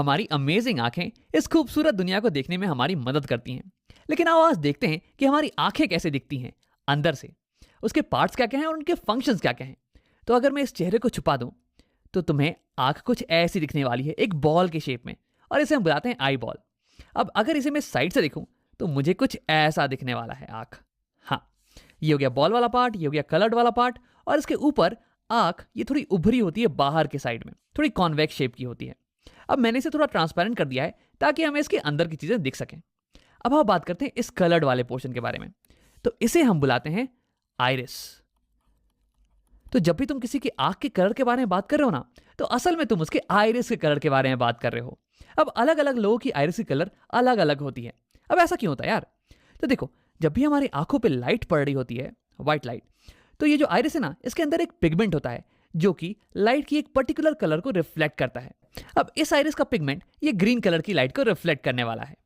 हमारी अमेजिंग आंखें इस खूबसूरत दुनिया को देखने में हमारी मदद करती हैं। लेकिन आओ आज देखते हैं कि हमारी आंखें कैसे दिखती हैं अंदर से। उसके पार्ट्स क्या क्या हैं और उनके फंक्शंस क्या क्या हैं। तो अगर मैं इस चेहरे को छुपा दूं तो तुम्हें आंख कुछ ऐसी दिखने वाली है, एक बॉल के शेप में, और इसे हम बुलाते हैं आई बॉल। अब अगर इसे मैं साइड से देखूं तो मुझे कुछ ऐसा दिखने वाला है आंख। हाँ, ये हो गया बॉल वाला पार्ट, ये हो गया कलर्ड वाला पार्ट, और इसके ऊपर आंख ये थोड़ी उभरी होती है बाहर के साइड में, थोड़ी कॉन्वेक्स शेप की होती है। अब मैंने इसे थोड़ा ट्रांसपेरेंट कर दिया है ताकि हमें इसके अंदर की चीजें दिख सकें। अब हम बात करते हैं इस कलर्ड वाले पोर्शन के बारे में। तो इसे हम बुलाते हैं आइरिस। तो जब भी तुम किसी की आंख के कलर के बारे में बात कर रहे हो ना, तो असल में तुम उसके आइरिस के कलर के बारे में बात कर रहे हो। अब अलग अलग लोगों की आइरिस की कलर अलग अलग होती है। अब ऐसा क्यों होता है यार? तो देखो, जब भी हमारी आंखों पे लाइट पड़ रही होती है, व्हाइट लाइट, तो ये जो आइरिस है ना, इसके अंदर एक पिगमेंट होता है जो कि लाइट की एक पर्टिकुलर कलर को रिफ्लेक्ट करता है। अब इस आइरिस का पिगमेंट ये ग्रीन कलर की लाइट को रिफ्लेक्ट करने वाला है,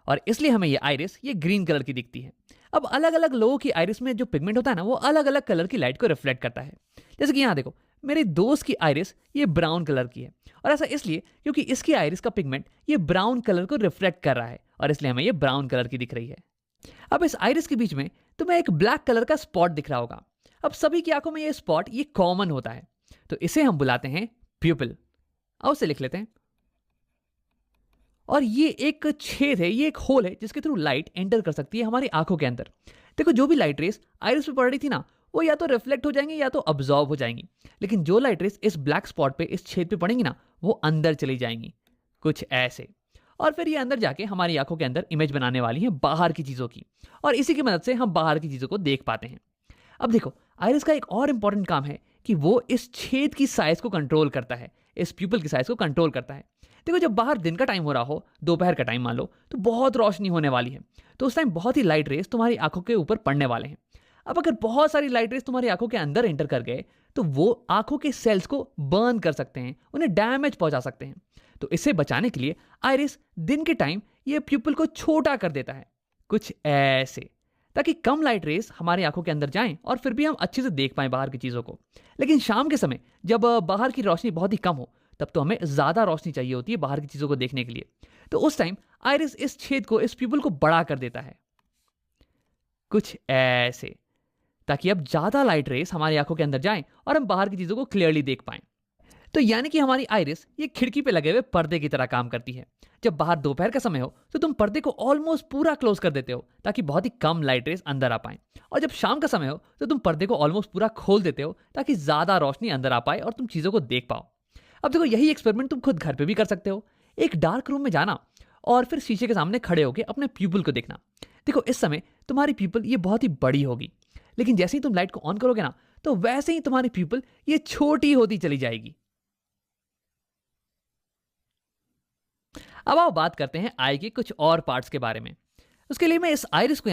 और इसलिए हमें ये आइरिस ये ग्रीन कलर की दिखती है। अब अलग अलग लोगों की आइरिस में जो पिगमेंट होता है ना, वो अलग अलग कलर की लाइट को रिफ्लेक्ट करता है। जैसे कि यहाँ देखो, मेरे दोस्त की आइरिस ये ब्राउन कलर की है, और ऐसा इसलिए क्योंकि इसकी आइरिस का पिगमेंट ये ब्राउन कलर को रिफ्लेक्ट कर रहा है, और इसलिए हमें ये ब्राउन कलर की दिख रही है। अब इस आइरिस के बीच में तुम्हें एक ब्लैक कलर का स्पॉट दिख रहा होगा। अब सभी की आंखों में ये स्पॉट ये कॉमन होता है, तो इसे हम बुलाते हैं प्यूपिल। आओ उसे लिख लेते हैं। और ये एक छेद है, ये एक होल है जिसके थ्रू लाइट एंटर कर सकती है हमारी आंखों के अंदर। देखो, जो भी लाइट रेस आइरिस पे पड़ रही थी ना, वो या तो रिफ्लेक्ट हो जाएंगी या तो अब्जॉर्ब हो जाएंगी। लेकिन जो लाइट रेस इस ब्लैक स्पॉट पे, इस छेद पे पड़ेंगी ना, वो अंदर चली जाएंगी, कुछ ऐसे। और फिर ये अंदर जाके हमारी आंखों के अंदर इमेज बनाने वाली है बाहर की चीजों की, और इसी की मदद से हम बाहर की चीजों को देख पाते हैं। अब देखो, आइरिस का एक और इंपॉर्टेंट काम है कि वो इस छेद की साइज को कंट्रोल करता है, इस प्यूपल की साइज को कंट्रोल करता है। देखो, जब बाहर दिन का टाइम हो रहा हो, दोपहर का टाइम मान लो, तो बहुत रोशनी होने वाली है, तो उस टाइम बहुत ही लाइट रेस तुम्हारी आंखों के ऊपर पड़ने वाले हैं। अब अगर बहुत सारी लाइट रेस तुम्हारी आंखों के अंदर एंटर कर गए, तो वो आंखों के सेल्स को बर्न कर सकते हैं, उन्हें डैमेज पहुंचा सकते हैं। तो इसे बचाने के लिए आइरिस दिन के टाइम ये प्यूपल को छोटा कर देता है, कुछ ऐसे, ताकि कम लाइट रेस हमारी आंखों के अंदर जाएं और फिर भी हम अच्छे से देख पाएं बाहर की चीजों को। लेकिन शाम के समय जब बाहर की रोशनी बहुत ही कम हो, तब तो हमें ज्यादा रोशनी चाहिए होती है बाहर की चीजों को देखने के लिए। तो उस टाइम आइरिस इस छेद को, इस प्यूपल को बड़ा कर देता है, कुछ ऐसे, ताकि अब ज्यादा लाइट रेस हमारी आंखों के अंदर जाएं और हम बाहर की चीजों को क्लियरली देख पाएं। तो यानी कि हमारी आइरिस ये खिड़की पे लगे हुए पर्दे की तरह काम करती है। जब बाहर दोपहर का समय हो तो तुम पर्दे को ऑलमोस्ट पूरा क्लोज कर देते हो, ताकि बहुत ही कम लाइट रेस अंदर आ पाए। और जब शाम का समय हो तो तुम पर्दे को ऑलमोस्ट पूरा खोल देते हो, ताकि ज्यादा रोशनी अंदर आ पाए और तुम चीजों को देख पाओ। अब देखो, यही एक्सपेरिमेंट तुम खुद घर पे भी कर सकते हो। एक डार्क रूम में जाना और फिर शीशे के सामने खड़े होकर अपने प्यूपल को देखना। देखो, इस समय तुम्हारी प्यूपल ये बहुत ही बड़ी होगी, लेकिन जैसे ही तुम लाइट को ऑन करोगे ना, तो वैसे ही तुम्हारी प्यूपल ये छोटी होती चली जाएगी। अब आओ बात करते हैं आई के कुछ और पार्ट्स के बारे में। उसके लिए मैं इस आइरिस को